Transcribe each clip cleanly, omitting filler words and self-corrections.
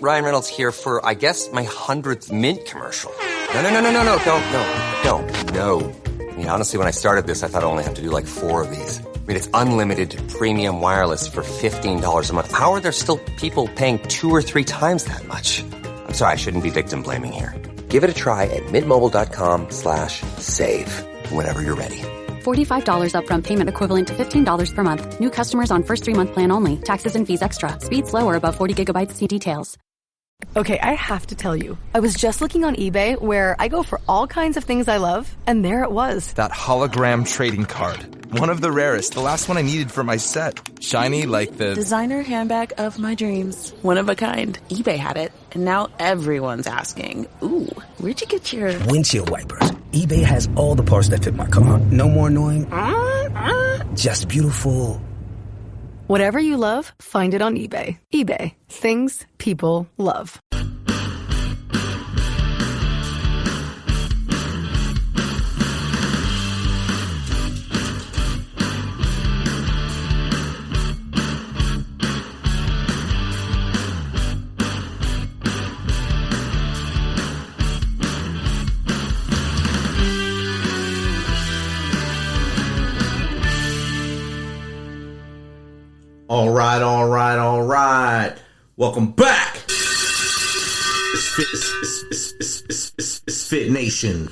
Ryan Reynolds here for, I guess, my 100th Mint commercial. No, don't. I mean, honestly, when I started this, I thought I only have to do like 4 of these. I mean, it's unlimited premium wireless for $15 a month. How are there still people paying 2 or 3 times that much? I'm sorry, I shouldn't be victim blaming here. Give it a try at mintmobile.com/save. Whenever you're ready. $45 upfront payment equivalent to $15 per month. New customers on first 3-month plan only. Taxes and fees extra. Speed slower above 40 gigabytes. See details. Okay, I have to tell you, I was just looking on eBay where I go for all kinds of things I love, and there it was. That hologram trading card. One of the rarest. The last one I needed for my set. Shiny like the... designer handbag of my dreams. One of a kind. eBay had it, and now everyone's asking, ooh, where'd you get your... windshield wipers. eBay has all the parts that fit my car. No more annoying. Just beautiful. Whatever you love, find it on eBay. eBay. Things people love. All right. Welcome back. It's Fit Nation.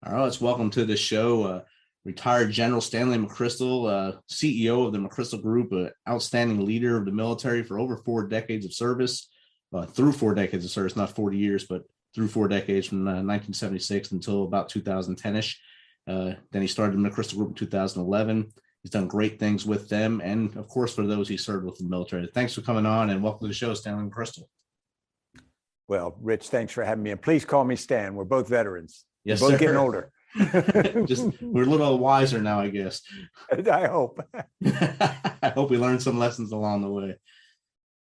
All right, let's welcome to the show retired General Stanley McChrystal, CEO of the McChrystal Group, an outstanding leader of the military for over 4 decades of service, through 4 decades of service, not 40 years, but through 4 decades from 1976 until about 2010-ish. Then he started the McChrystal Group in 2011. He's done great things with them. And, of course, for those he served with in the military. Thanks for coming on and welcome to the show, Stanley McChrystal. Well, Rich, thanks for having me. And please call me Stan. We're both veterans. Yes, we're both sir. getting older. We're a little wiser now, I guess. I hope. I hope we learned some lessons along the way.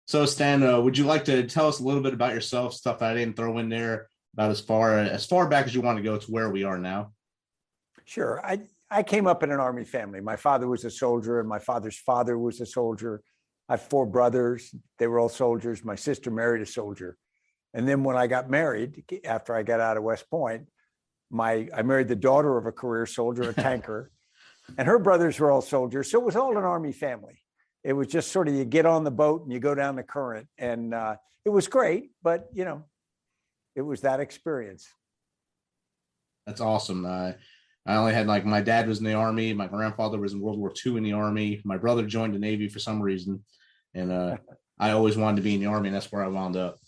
So, Stan, would you like to tell us a little bit about yourself, stuff I didn't throw in there, about as far back as you want to go to where we are now? Sure. I came up in an Army family. My father was a soldier and my father's father was a soldier. I have 4 brothers. They were all soldiers. My sister married a soldier. And then when I got married, after I got out of West Point, I married the daughter of a career soldier, a tanker, and her brothers were all soldiers. So it was all an Army family. It was just sort of, you get on the boat and you go down the current, and it was great, but it was that experience. That's awesome. I only had, my dad was in the Army. My grandfather was in World War II in the Army. My brother joined the Navy for some reason. And I always wanted to be in the Army, and that's where I wound up.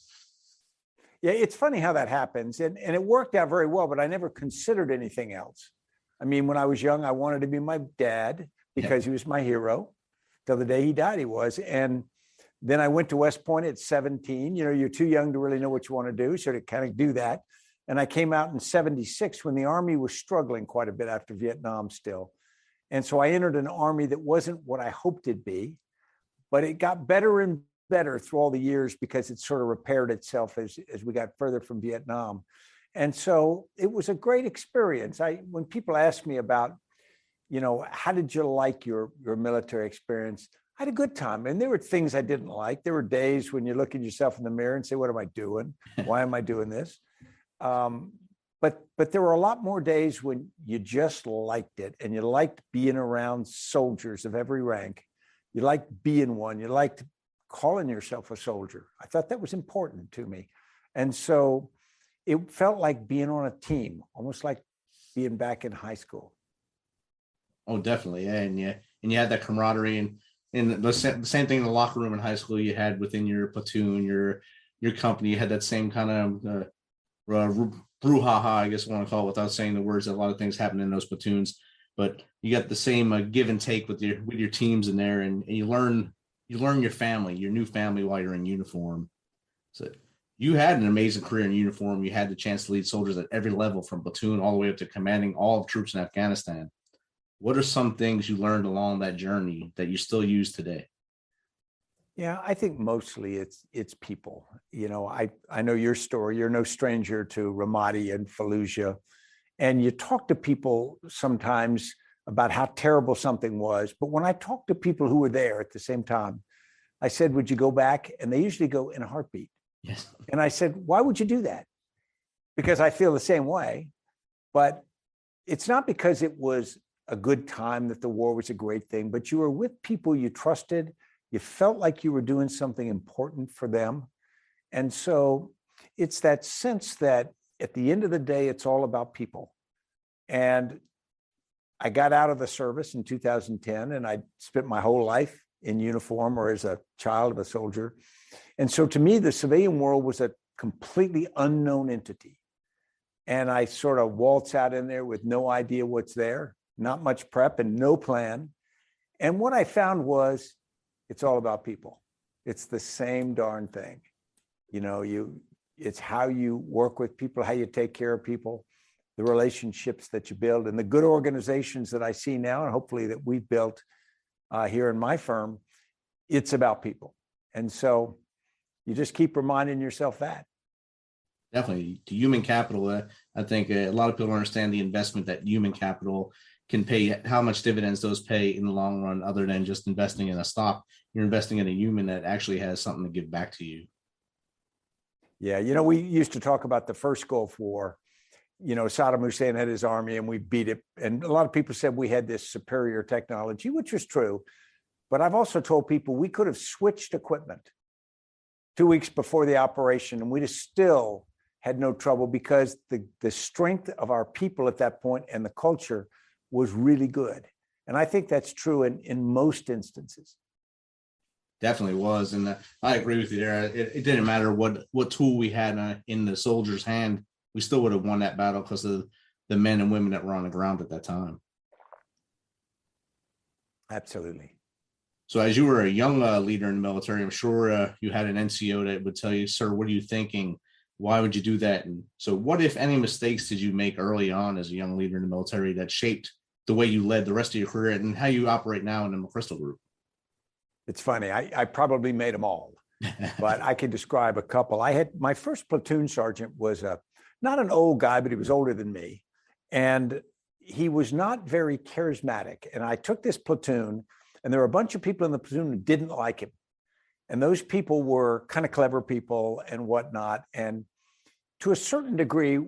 Yeah, it's funny how that happens. And it worked out very well, but I never considered anything else. I mean, when I was young, I wanted to be my dad because he was my hero. Till the day he died, he was. And then I went to West Point at 17. You're too young to really know what you want to do. So to kind of do that. And I came out in 76 when the Army was struggling quite a bit after Vietnam still. And so I entered an Army that wasn't what I hoped it'd be, but it got better and better through all the years because it sort of repaired itself as we got further from Vietnam. And so it was a great experience. When people ask me about, how did you like your military experience? I had a good time. And there were things I didn't like. There were days when you look at yourself in the mirror and say, what am I doing? Why am I doing this? But there were a lot more days when you just liked it, and you liked being around soldiers of every rank. You liked being one. You liked calling yourself a soldier. I thought that was important to me. And so it felt like being on a team, almost like being back in high school. Oh, definitely. Yeah. And you had that camaraderie, and the same thing in the locker room in high school you had within your platoon, your company. You had that same kind of brouhaha, I guess I want to call it, without saying the words. A lot of things happen in those platoons, but you got the same give and take with your teams in there, and you learn your family, your new family, while you're in uniform. So you had an amazing career in uniform. You had the chance to lead soldiers at every level, from platoon all the way up to commanding all of troops in Afghanistan. What are some things you learned along that journey that you still use today? Yeah, I think mostly it's people. I know your story. You're no stranger to Ramadi and Fallujah. And you talk to people sometimes about how terrible something was. But when I talked to people who were there at the same time, I said, would you go back? And they usually go, in a heartbeat. Yes. And I said, why would you do that? Because I feel the same way. But it's not because it was a good time that the war was a great thing, but you were with people you trusted. You felt like you were doing something important for them. And so it's that sense that at the end of the day, it's all about people. And I got out of the service in 2010, and I spent my whole life in uniform or as a child of a soldier. And so to me, the civilian world was a completely unknown entity. And I sort of waltz out in there with no idea what's there, not much prep and no plan. And what I found was it's all about people. It's the same darn thing. You know, it's how you work with people, how you take care of people, the relationships that you build, and the good organizations that I see now, and hopefully that we've built here in my firm, it's about people. And so you just keep reminding yourself that. Definitely. To human capital, I think a lot of people don't understand the investment that human capital can pay, how much dividends those pay in the long run, other than just investing in a stock. You're investing in a human that actually has something to give back to you. Yeah, you know, we used to talk about the first Gulf War. You know, Saddam Hussein had his army and we beat it. And a lot of people said we had this superior technology, which was true. But I've also told people we could have switched equipment 2 weeks before the operation and we'd have still had no trouble because the strength of our people at that point and the culture was really good. And I think that's true in most instances. Definitely was. And I agree with you there. It didn't matter what tool we had in the soldier's hand. We still would have won that battle because of the men and women that were on the ground at that time. Absolutely. So as you were a young leader in the military, I'm sure you had an NCO that would tell you, sir, what are you thinking? Why would you do that? And so what, if any, mistakes did you make early on as a young leader in the military that shaped the way you led the rest of your career and how you operate now in the McChrystal Group? It's funny. I probably made them all, but I can describe a couple. I had my first platoon sergeant was not an old guy, but he was older than me. And he was not very charismatic. And I took this platoon, and there were a bunch of people in the platoon who didn't like him. And those people were kind of clever people and whatnot. And to a certain degree,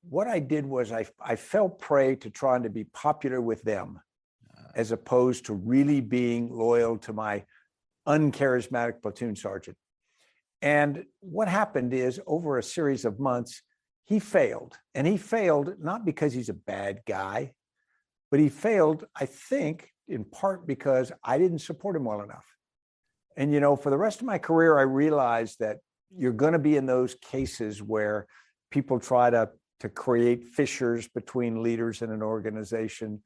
what I did was I fell prey to trying to be popular with them as opposed to really being loyal to my uncharismatic platoon sergeant. And what happened is over a series of months, he failed. And he failed not because he's a bad guy, but he failed, I think, in part because I didn't support him well enough. And, you know, for the rest of my career, I realized that you're going to be in those cases where people try to create fissures between leaders in an organization.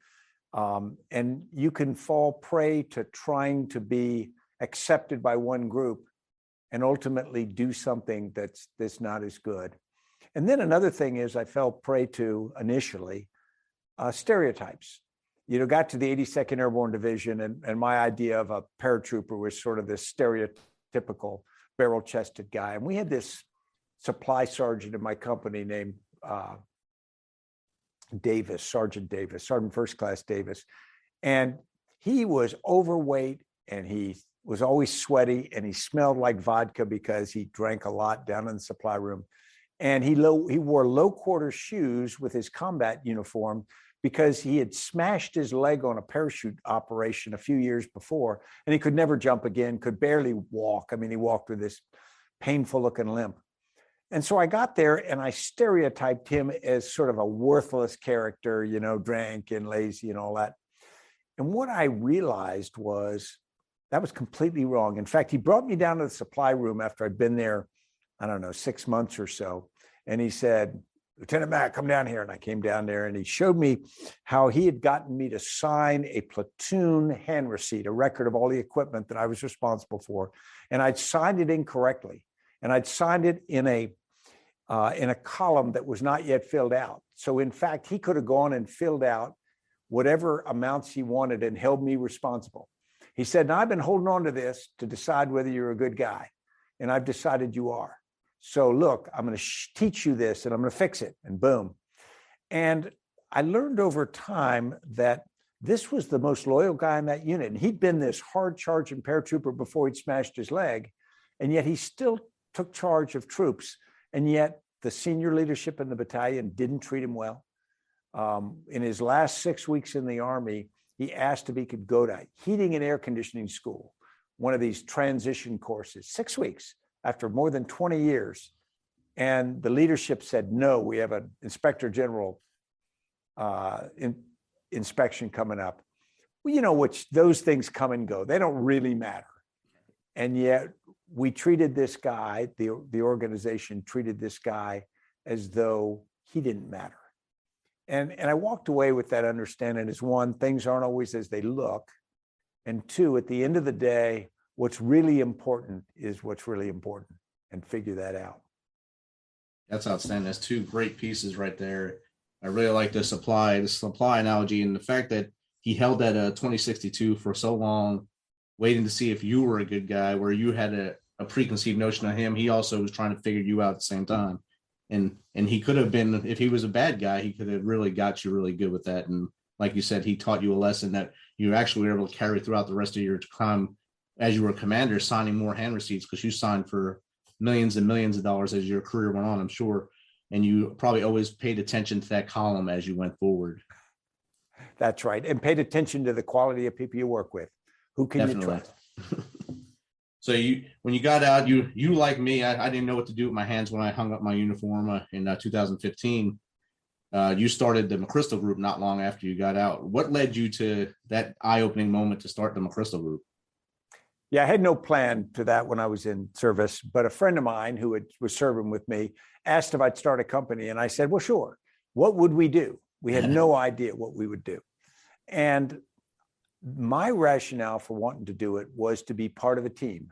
And you can fall prey to trying to be accepted by one group and ultimately do something that's not as good. And then another thing is I fell prey to initially stereotypes. You know, got to the 82nd Airborne Division, and my idea of a paratrooper was sort of this stereotypical barrel-chested guy. And we had this supply sergeant in my company named Davis, Sergeant First Class Davis. And he was overweight, and he was always sweaty, and he smelled like vodka because he drank a lot down in the supply room. And he wore low-quarter shoes with his combat uniform because he had smashed his leg on a parachute operation a few years before, and he could never jump again, could barely walk. I mean, he walked with this painful-looking limp. And so I got there, and I stereotyped him as sort of a worthless character, you know, drank and lazy and all that. And what I realized was that was completely wrong. In fact, he brought me down to the supply room after I'd been there, I don't know, 6 months or so. And he said, Lieutenant Mack, come down here. And I came down there, and he showed me how he had gotten me to sign a platoon hand receipt, a record of all the equipment that I was responsible for. And I'd signed it incorrectly. And I'd signed it in a column that was not yet filled out. So in fact, he could have gone and filled out whatever amounts he wanted and held me responsible. He said, now I've been holding on to this to decide whether you're a good guy. And I've decided you are. So look, I'm going to teach you this, and I'm going to fix it. And boom. And I learned over time that This was the most loyal guy in that unit. And he'd been this hard charging paratrooper before he'd smashed his leg. And yet he still took charge of troops. And yet the senior leadership in the battalion didn't treat him well. In his last 6 weeks in the Army, he asked if he could go to heating and air conditioning school, one of these transition courses, 6 weeks after more than 20 years. And the leadership said, no, we have an inspector general inspection coming up. Well, you know, which those things come and go. They don't really matter. And yet we treated this guy, the organization treated this guy as though he didn't matter. And I walked away with that understanding as one, things aren't always as they look. And two, at the end of the day, what's really important is what's really important, and figure that out. That's outstanding. That's two great pieces right there. I really like the supply analogy, and the fact that he held that 2062 for so long, waiting to see if you were a good guy, where you had a preconceived notion of him. He also was trying to figure you out at the same time. And he could have been, if he was a bad guy, he could have really got you really good with that. And like you said, he taught you a lesson that you actually were able to carry throughout the rest of your time as you were a commander, signing more hand receipts, because you signed for millions and millions of dollars as your career went on, I'm sure. And you probably always paid attention to that column as you went forward. That's right. And paid attention to the quality of people you work with. Who can Definitely. you trust? So when you got out, you like me, I didn't know what to do with my hands when I hung up my uniform in 2015. You started the McChrystal Group not long after you got out. What led you to that eye-opening moment to start the McChrystal Group? Yeah, I had no plan to that when I was in service, but a friend of mine who was serving with me asked if I'd start a company. And I said, well, sure. What would we do? We had no idea what we would do. And my rationale for wanting to do it was to be part of a team.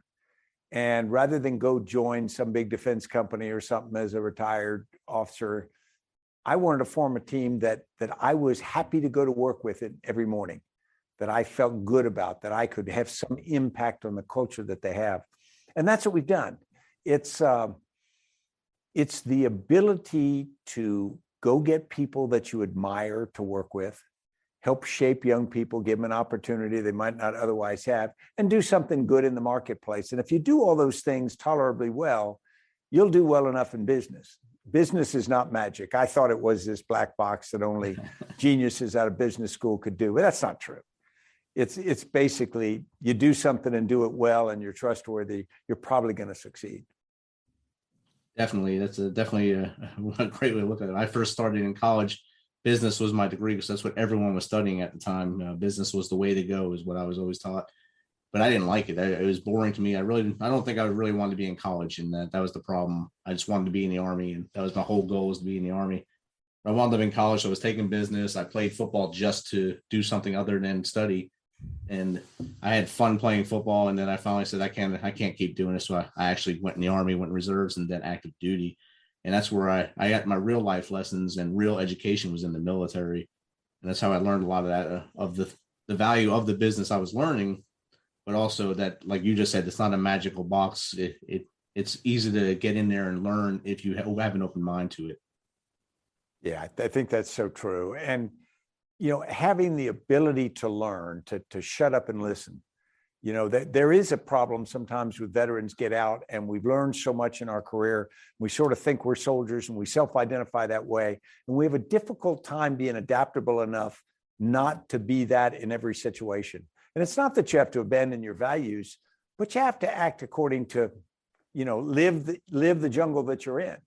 And rather than go join some big defense company or something as a retired officer, I wanted to form a team that I was happy to go to work with it every morning, that I felt good about, that I could have some impact on the culture that they have. And that's what we've done. It's the ability to go get people that you admire to work with, help shape young people, give them an opportunity they might not otherwise have, and do something good in the marketplace. And if you do all those things tolerably well, you'll do well enough in business. Business is not magic. I thought it was this black box that only geniuses out of business school could do, but that's not true. It's basically you do something and do it well and you're trustworthy, you're probably going to succeed. Definitely. That's definitely a great way to look at it. I first started in college. Business was my degree because that's what everyone was studying at the time. Business was the way to go, is what I was always taught. But I didn't like it. It was boring to me. I don't think I really wanted to be in college, and that was the problem. I just wanted to be in the Army, and that was my whole goal, was to be in the Army. I wound up in college, so I was taking business. I played football just to do something other than study, and I had fun playing football. And then I finally said, I can't keep doing this. So I actually went in the Army, went in reserves, and then active duty. And that's where I got my real life lessons, and real education was in the military. And that's how I learned a lot of that, of the value of the business I was learning, but also that, like you just said, it's not a magical box. It's easy to get in there and learn if you have an open mind to it. Yeah, I think that's so true. And, having the ability to learn, to shut up and listen. There is a problem sometimes with veterans get out, and we've learned so much in our career. We sort of think we're soldiers and we self-identify that way. And we have a difficult time being adaptable enough not to be that in every situation. And it's not that you have to abandon your values, but you have to act according to, live the jungle that you're in.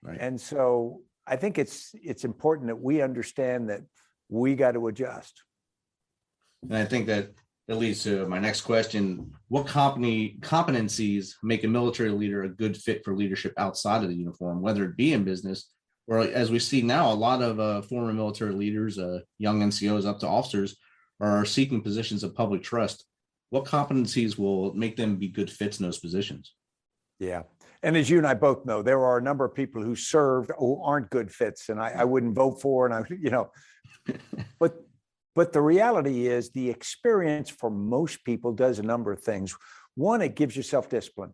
Right. And so I think it's important that we understand that we got to adjust. And I think that leads to my next question. What competencies make a military leader a good fit for leadership outside of the uniform, whether it be in business, or as we see now, a lot of former military leaders, young NCOs up to officers, are seeking positions of public trust. What competencies will make them be good fits in those positions? Yeah. And as you and I both know, there are a number of people who served who aren't good fits, and I wouldn't vote for, but the reality is the experience for most people does a number of things. One, it gives you self-discipline.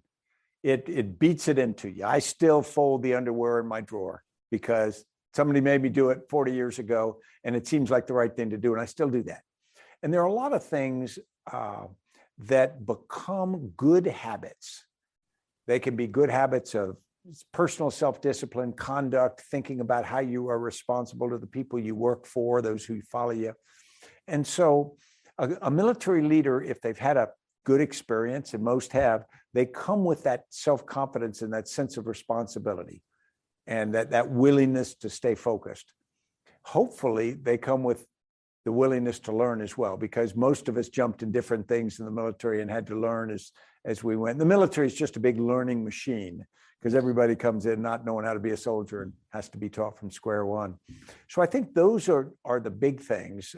It beats it into you. I still fold the underwear in my drawer because somebody made me do it 40 years ago, and it seems like the right thing to do, and I still do that. And there are a lot of things that become good habits. They can be good habits of personal self-discipline, conduct, thinking about how you are responsible to the people you work for, those who follow you. And so a military leader, if they've had a good experience, and most have, they come with that self-confidence and that sense of responsibility and that willingness to stay focused. Hopefully, they come with the willingness to learn as well, because most of us jumped in different things in the military and had to learn as we went. The military is just a big learning machine, because everybody comes in not knowing how to be a soldier and has to be taught from square one. So I think those are the big things.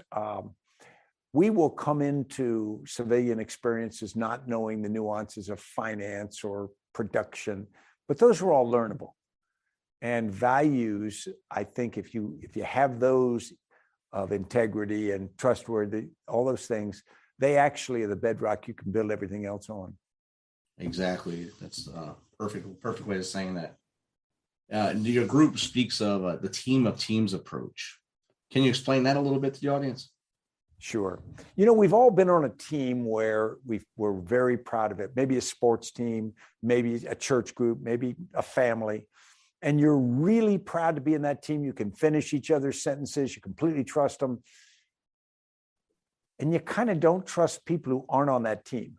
We will come into civilian experiences not knowing the nuances of finance or production, but those are all learnable. And values, I think if you have those of integrity and trustworthy, all those things, they actually are the bedrock you can build everything else on. Exactly. That's a perfect way of saying that. Your group speaks of the team of teams approach. Can you explain that a little bit to the audience? Sure. You know, we've all been on a team where we're very proud of it. Maybe a sports team, maybe a church group, maybe a family. And you're really proud to be in that team. You can finish each other's sentences. You completely trust them. And you kind of don't trust people who aren't on that team.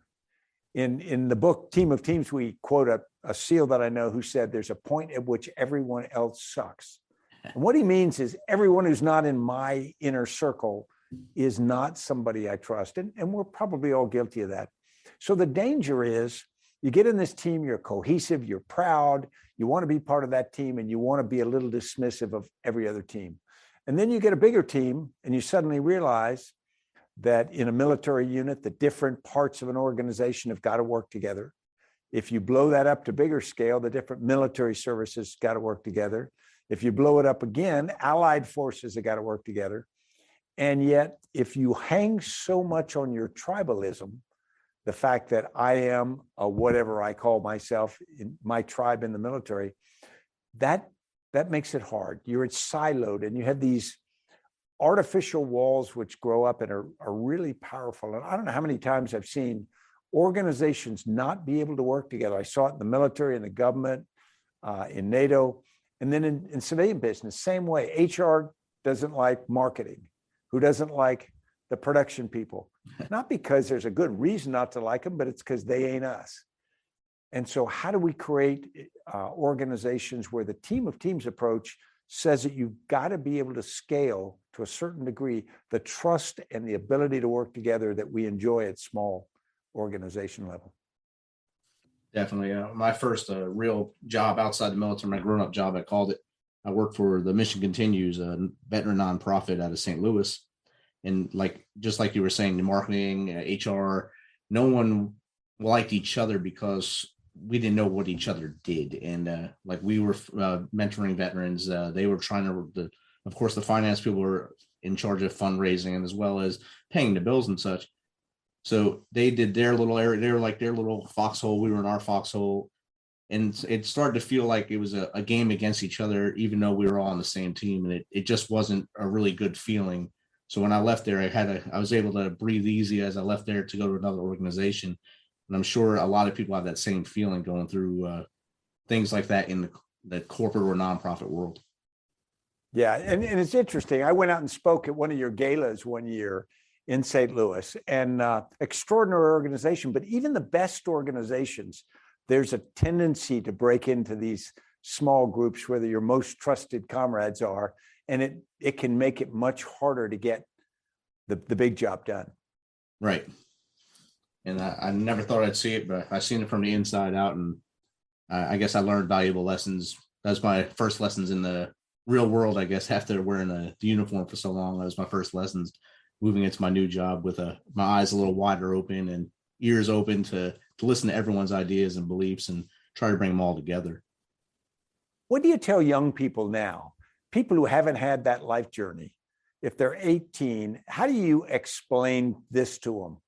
In the book, Team of Teams, we quote a SEAL that I know who said, there's a point at which everyone else sucks. And what he means is everyone who's not in my inner circle is not somebody I trust. And we're probably all guilty of that. So the danger is you get in this team, you're cohesive, you're proud, you want to be part of that team, and you want to be a little dismissive of every other team. And then you get a bigger team and you suddenly realize that in a military unit, the different parts of an organization have got to work together. If you blow that up to bigger scale, the different military services got to work together. If you blow it up again, allied forces have got to work together. And yet, if you hang so much on your tribalism, the fact that I am a whatever I call myself in my tribe in the military, that makes it hard. You're siloed and you have these artificial walls which grow up and are really powerful. And I don't know how many times I've seen organizations not be able to work together. I saw it in the military, in the government, in NATO, and then in civilian business, same way. HR doesn't like marketing. Who doesn't like the production people? Not because there's a good reason not to like them, but it's because they ain't us. And so how do we create organizations where the team of teams approach says that you've got to be able to scale to a certain degree the trust and the ability to work together that we enjoy at small organization level? Definitely. My first real job outside the military, my grown-up job, I called it. I worked for the Mission Continues, a veteran nonprofit out of St. Louis. And just like you were saying, the marketing, HR, no one liked each other because we didn't know what each other did. And we were mentoring veterans. They were trying to, of course, the finance people were in charge of fundraising and as well as paying the bills and such. So they did their little area. They were like their little foxhole. We were in our foxhole. And it started to feel like it was a game against each other, even though we were all on the same team. And it just wasn't a really good feeling. So when I left there, I was able to breathe easy as I left there to go to another organization. And I'm sure a lot of people have that same feeling going through things like that in the corporate or nonprofit world. Yeah. And it's interesting. I went out and spoke at one of your galas one year in St. Louis, and extraordinary organization. But even the best organizations, there's a tendency to break into these small groups where your most trusted comrades are, and it can make it much harder to get the big job done. Right. And I never thought I'd see it, but I've seen it from the inside out, and I guess I learned valuable lessons. That's my first lessons in the real world, I guess, after wearing the uniform for so long. That was my first lessons moving into my new job with my eyes a little wider open and ears open to listen to everyone's ideas and beliefs and try to bring them all together. What do you tell young people now, people who haven't had that life journey? If they're 18, how do you explain this to them?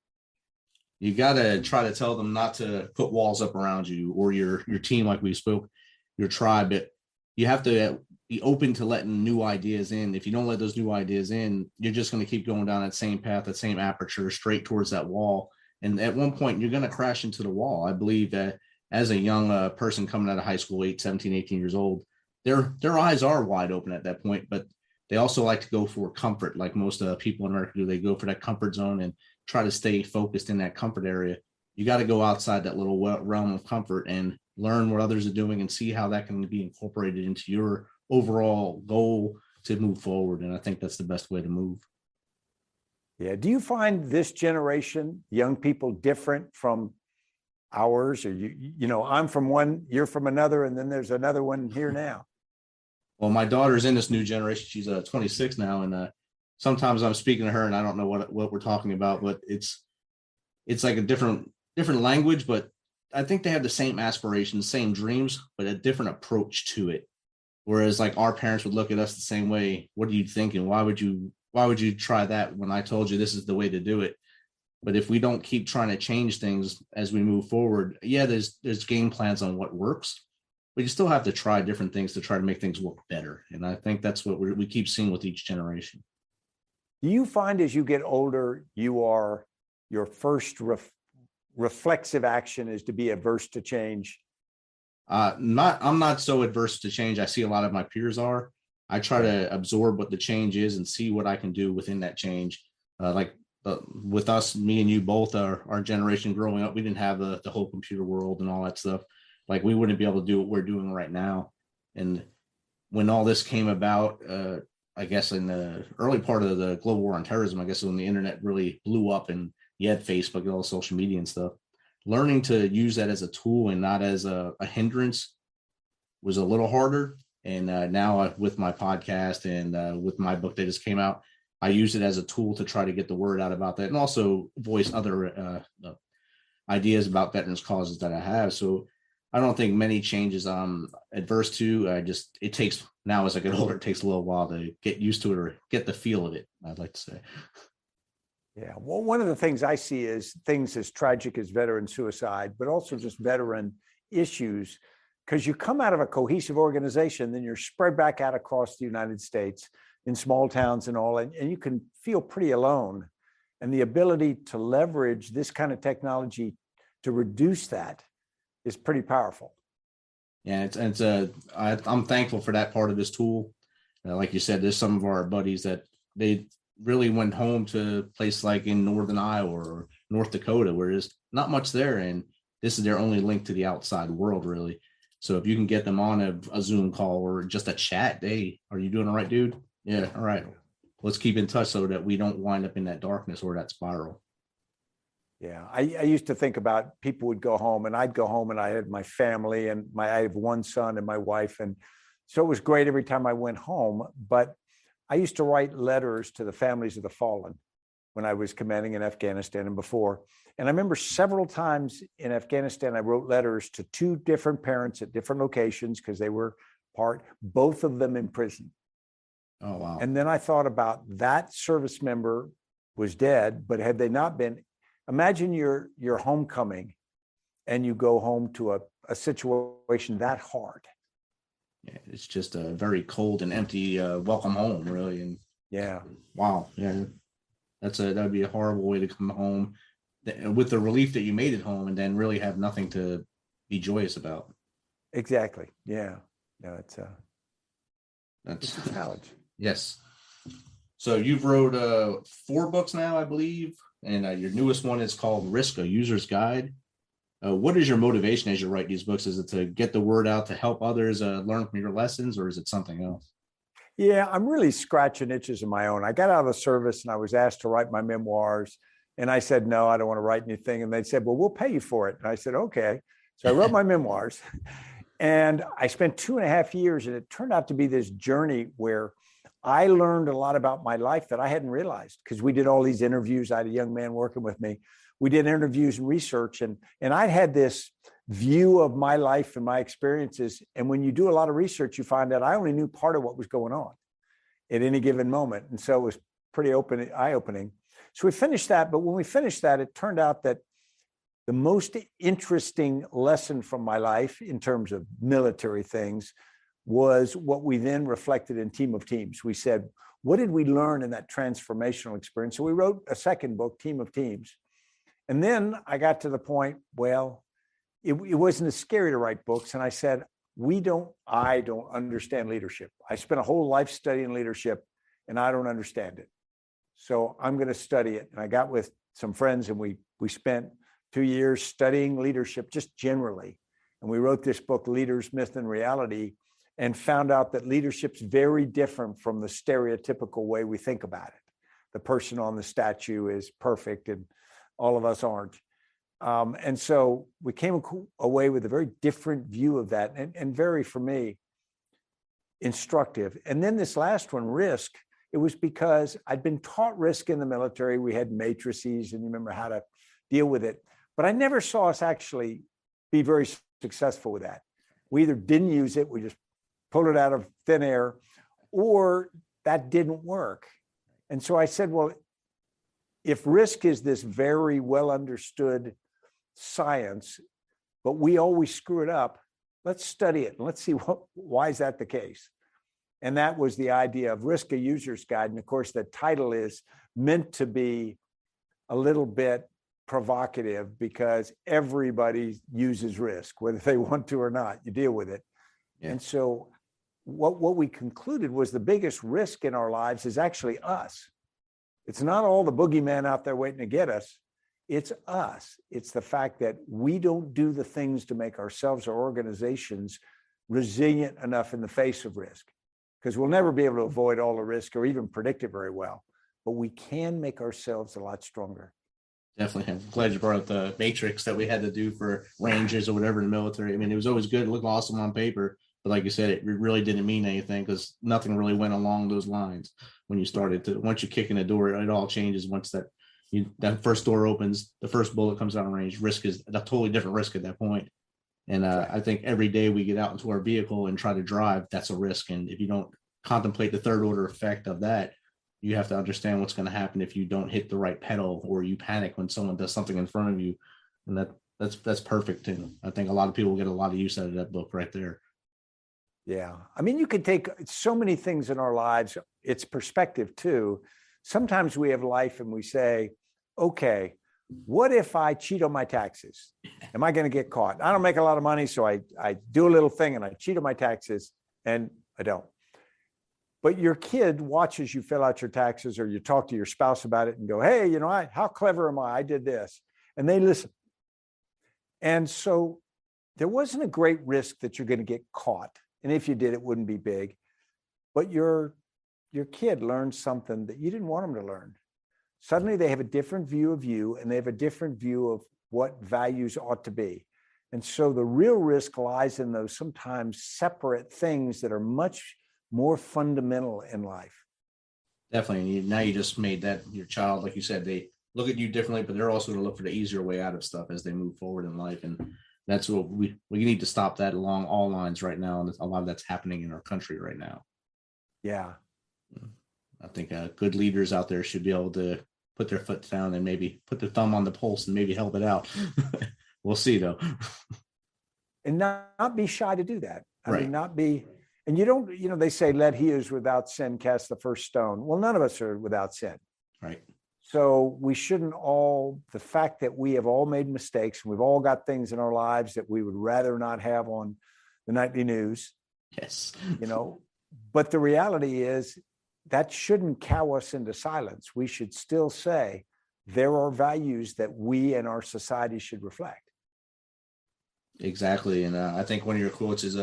You got to try to tell them not to put walls up around you or your team, like we spoke, your tribe. You have to be open to letting new ideas in. If you don't let those new ideas in, you're just going to keep going down that same path, that same aperture, straight towards that wall. And at one point, you're going to crash into the wall. I believe that as a young person coming out of high school, 17, 18 years old, their eyes are wide open at that point, but they also like to go for comfort. Like most people in America do, they go for that comfort zone and try to stay focused in that comfort area. You got to go outside that little realm of comfort and learn what others are doing and see how that can be incorporated into your overall goal to move forward. And I think that's the best way to move. Yeah. Do you find this generation, young people, different from ours? Or I'm from one, you're from another, and then there's another one here now. Well, my daughter's in this new generation. She's 26 now, and sometimes I'm speaking to her and I don't know what we're talking about, but it's like a different language, but I think they have the same aspirations, same dreams, but a different approach to it. Whereas like our parents would look at us the same way. What are you thinking? Why would you try that when I told you this is the way to do it? But if we don't keep trying to change things as we move forward, yeah, there's game plans on what works, but you still have to try different things to try to make things work better. And I think that's what we keep seeing with each generation. Do you find as you get older, your first reflexive action is to be averse to change? I'm not so adverse to change. I see a lot of my peers are. I try to absorb what the change is and see what I can do within that change. With us, me and you both, our generation growing up, we didn't have the whole computer world and all that stuff. Like we wouldn't be able to do what we're doing right now. And when all this came about, I guess in the early part of the global war on terrorism, I guess when the internet really blew up and you had Facebook and all the social media and stuff, learning to use that as a tool and not as a hindrance was a little harder. And now with my podcast and with my book that just came out, I use it as a tool to try to get the word out about that and also voice other ideas about veterans causes that I have. So I don't think many changes I'm adverse to. It takes now as I get older, it takes a little while to get used to it or get the feel of it, I'd like to say. Yeah. Well, one of the things I see is things as tragic as veteran suicide, but also just veteran issues, because you come out of a cohesive organization, then you're spread back out across the United States in small towns and all, and you can feel pretty alone. And the ability to leverage this kind of technology to reduce that is pretty powerful. Yeah, I'm thankful for that part of this tool. Like you said, there's some of our buddies that they really went home to a place like in Northern Iowa or North Dakota, where there's not much there. And this is their only link to the outside world, really. So if you can get them on a Zoom call or just a chat, hey, are you doing all right, dude? Yeah, all right. Let's keep in touch so that we don't wind up in that darkness or that spiral. Yeah, I used to think about people would go home and I'd go home and I had my family and I have one son and my wife. And so it was great every time I went home. But I used to write letters to the families of the fallen when I was commanding in Afghanistan and before. And I remember several times in Afghanistan, I wrote letters to two different parents at different locations because they were both of them in prison. Oh, wow. And then I thought about that service member was dead, but had they not been, imagine your homecoming and you go home to a situation that hard. Yeah, it's just a very cold and empty welcome home, really. And yeah, wow, yeah, that'd be a horrible way to come home with the relief that you made it home, and then really have nothing to be joyous about. Exactly. Yeah. No, it's a challenge. Yes. So you've wrote 4 books now, I believe, and your newest one is called Risk: A User's Guide. What is your motivation as you write these books? Is it to get the word out, to help others learn from your lessons, or is it something else? Yeah, I'm really scratching itches of my own. I got out of the service and I was asked to write my memoirs. And I said, no, I don't want to write anything. And they said, well, we'll pay you for it. And I said, okay. So I wrote my memoirs and I spent 2.5 years. And it turned out to be this journey where I learned a lot about my life that I hadn't realized, because we did all these interviews. I had a young man working with me. We did interviews and research, and I had this view of my life and my experiences. And when you do a lot of research, you find out I only knew part of what was going on at any given moment. And so it was pretty eye-opening. So we finished that. But when we finished that, it turned out that the most interesting lesson from my life in terms of military things was what we then reflected in Team of Teams. We said, what did we learn in that transformational experience? So we wrote a second book, Team of Teams. And then I got to the point, well, it wasn't as scary to write books. And I said, I don't understand leadership. I spent a whole life studying leadership and I don't understand it. So I'm going to study it. And I got with some friends and we spent 2 years studying leadership just generally. And we wrote this book, Leaders, Myth, and Reality, and found out that leadership's very different from the stereotypical way we think about it. The person on the statue is perfect and all of us aren't. And so we came away with a very different view of that and very, for me, instructive. And then this last one, risk, it was because I'd been taught risk in the military. We had matrices and you remember how to deal with it. But I never saw us actually be very successful with that. We either didn't use it, we just pulled it out of thin air, or that didn't work. And so I said, well, if risk is this very well understood science, but we always screw it up, let's study it and let's see why is that the case? And that was the idea of Risk, a User's Guide. And of course, the title is meant to be a little bit provocative because everybody uses risk, whether they want to or not, you deal with it. Yeah. And so what we concluded was the biggest risk in our lives is actually us. It's not all the boogeyman out there waiting to get us. It's us. It's the fact that we don't do the things to make ourselves or organizations resilient enough in the face of risk, because we'll never be able to avoid all the risk or even predict it very well, but we can make ourselves a lot stronger. Definitely. I'm glad you brought up the matrix that we had to do for rangers or whatever in the military. I mean, it was always good. It looked awesome on paper, but like you said, it really didn't mean anything because nothing really went along those lines when you started to, once you kick in the door, it all changes. Once that first door opens, the first bullet comes out of range, risk is a totally different risk at that point. And I think every day we get out into our vehicle and try to drive, that's a risk. And if you don't contemplate the third order effect of that, you have to understand what's going to happen if you don't hit the right pedal or you panic when someone does something in front of you. And that's perfect. And I think a lot of people get a lot of use out of that book right there. Yeah. I mean, you could take so many things in our lives. It's perspective too. Sometimes we have life and we say, okay, what if I cheat on my taxes? Am I going to get caught? I don't make a lot of money, so I do a little thing and I cheat on my taxes and I don't. But your kid watches you fill out your taxes or you talk to your spouse about it and go, hey, how clever am I? I did this. And they listen. And so there wasn't a great risk that you're going to get caught. And if you did, it wouldn't be big. But your kid learned something that you didn't want them to learn. Suddenly they have a different view of you and they have a different view of what values ought to be. And so the real risk lies in those sometimes separate things that are much more fundamental in life. Definitely. Now you just made that your child, like you said, they look at you differently, but they're also going to look for the easier way out of stuff as they move forward in life. And that's what we need to stop that along all lines right now. And a lot of that's happening in our country right now. Yeah. I think good leaders out there should be able to put their foot down and maybe put their thumb on the pulse and maybe help it out. We'll see though. And not be shy to do that. I right. mean, not be, and you don't, they say, let he who's without sin cast the first stone. Well, none of us are without sin. Right. So we shouldn't the fact that we have all made mistakes, and we've all got things in our lives that we would rather not have on the nightly news. Yes. But the reality is that shouldn't cow us into silence. We should still say there are values that we and our society should reflect. Exactly. And I think one of your quotes is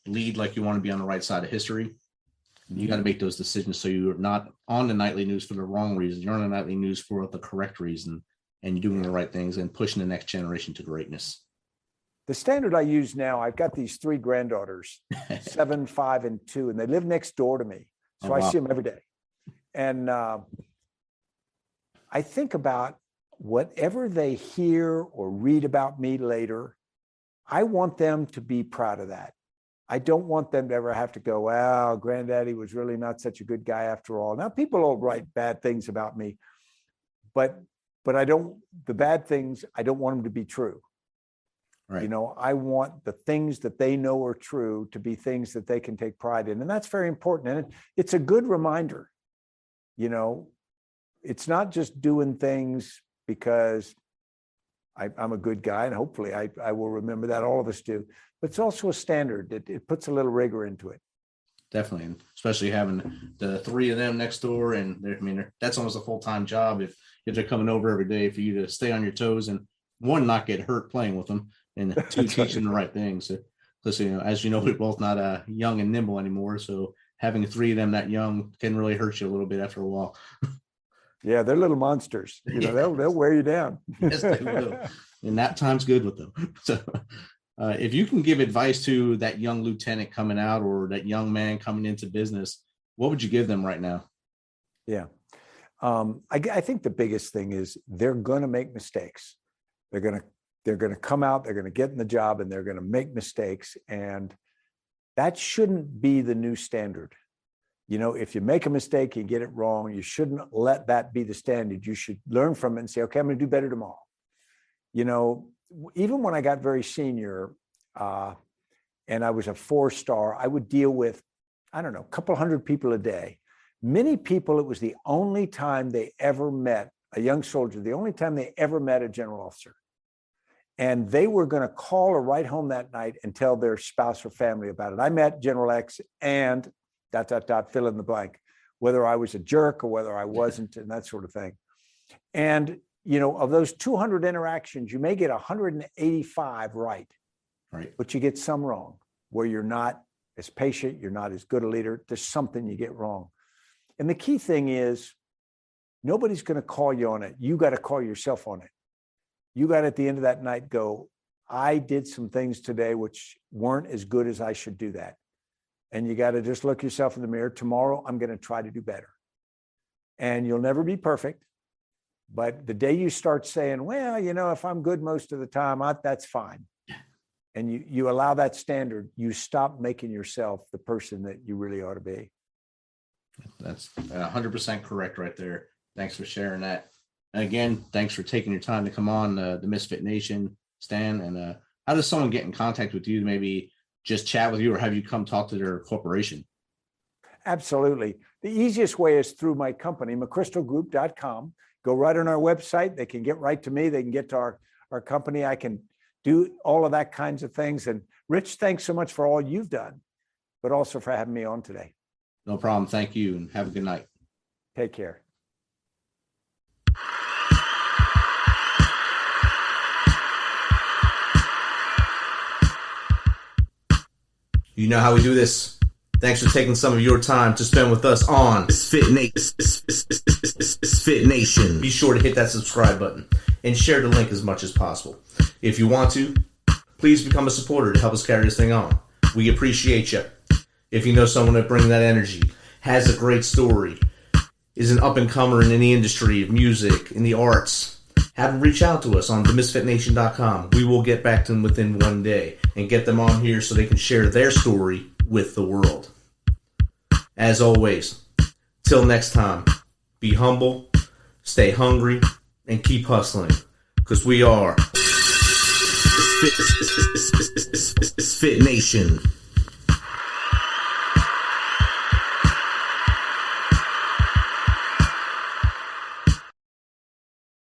lead like you want to be on the right side of history. You got to make those decisions so you're not on the nightly news for the wrong reason. You're on the nightly news for the correct reason, and you're doing the right things and pushing the next generation to greatness. The standard I use now, I've got these 3 granddaughters, 7, 5, and 2, and they live next door to me. So I see them every day. And I think about whatever they hear or read about me later, I want them to be proud of that. I don't want them to ever have to go, wow, granddaddy was really not such a good guy after all. Now, people will write bad things about me, but the bad things, I don't want them to be true. Right. You know, I want the things that they know are true to be things that they can take pride in. And that's very important. And it's a good reminder, you know, it's not just doing things because I'm a good guy, and hopefully I will remember that. All of us do. But it's also a standard. It puts a little rigor into it. Definitely, and especially having the three of them next door, and that's almost a full-time job if they're coming over every day for you to stay on your toes and one, not get hurt playing with them, and two, teach them the right things. Because as you know, we're both not young and nimble anymore, so having three of them that young can really hurt you a little bit after a while. Yeah, they're little monsters. You know, they'll wear you down. Yes, they will. And that time's good with them. So if you can give advice to that young lieutenant coming out or that young man coming into business, what would you give them right now? Yeah. I think the biggest thing is they're going to make mistakes. They're going to come out, they're going to get in the job, and they're going to make mistakes. And that shouldn't be the new standard. You know, if you make a mistake, you get it wrong, you shouldn't let that be the standard. You should learn from it and say, okay, I'm going to do better tomorrow. You know, even when I got very senior and I was a 4-star, I would deal with, I don't know, a couple hundred people a day. Many people, it was the only time they ever met a young soldier, the only time they ever met a general officer. And they were going to call or write home that night and tell their spouse or family about it. I met General X and ... fill in the blank, whether I was a jerk or whether I wasn't, and that sort of thing. And, you know, of those 200 interactions, you may get 185 right, but you get some wrong, where you're not as patient, you're not as good a leader. There's something you get wrong. And the key thing is, nobody's going to call you on it. You got to call yourself on it. You got to, at the end of that night, go, I did some things today which weren't as good as I should do that. And you got to just look yourself in the mirror. Tomorrow, I'm going to try to do better. And you'll never be perfect. But the day you start saying, well, you know, if I'm good most of the time, that's fine. And you allow that standard, you stop making yourself the person that you really ought to be. That's 100% correct right there. Thanks for sharing that. And again, thanks for taking your time to come on the Misfit Nation, Stan. And how does someone get in contact with you to maybe just chat with you or have you come talk to their corporation? Absolutely. The easiest way is through my company, McChrystalGroup.com. Go right on our website. They can get right to me. They can get to our company. I can do all of that kinds of things. And Rich, thanks so much for all you've done, but also for having me on today. No problem. Thank you. And have a good night. Take care. You know how we do this. Thanks for taking some of your time to spend with us on Misfit Nation. Be sure to hit that subscribe button and share the link as much as possible. If you want to, please become a supporter to help us carry this thing on. We appreciate you. If you know someone that brings that energy, has a great story, is an up-and-comer in the industry of music, in the arts, have them reach out to us on themisfitnation.com. We will get back to them within one day and get them on here so they can share their story with the world. As always, till next time, be humble, stay hungry, and keep hustling, because we are Fit Nation.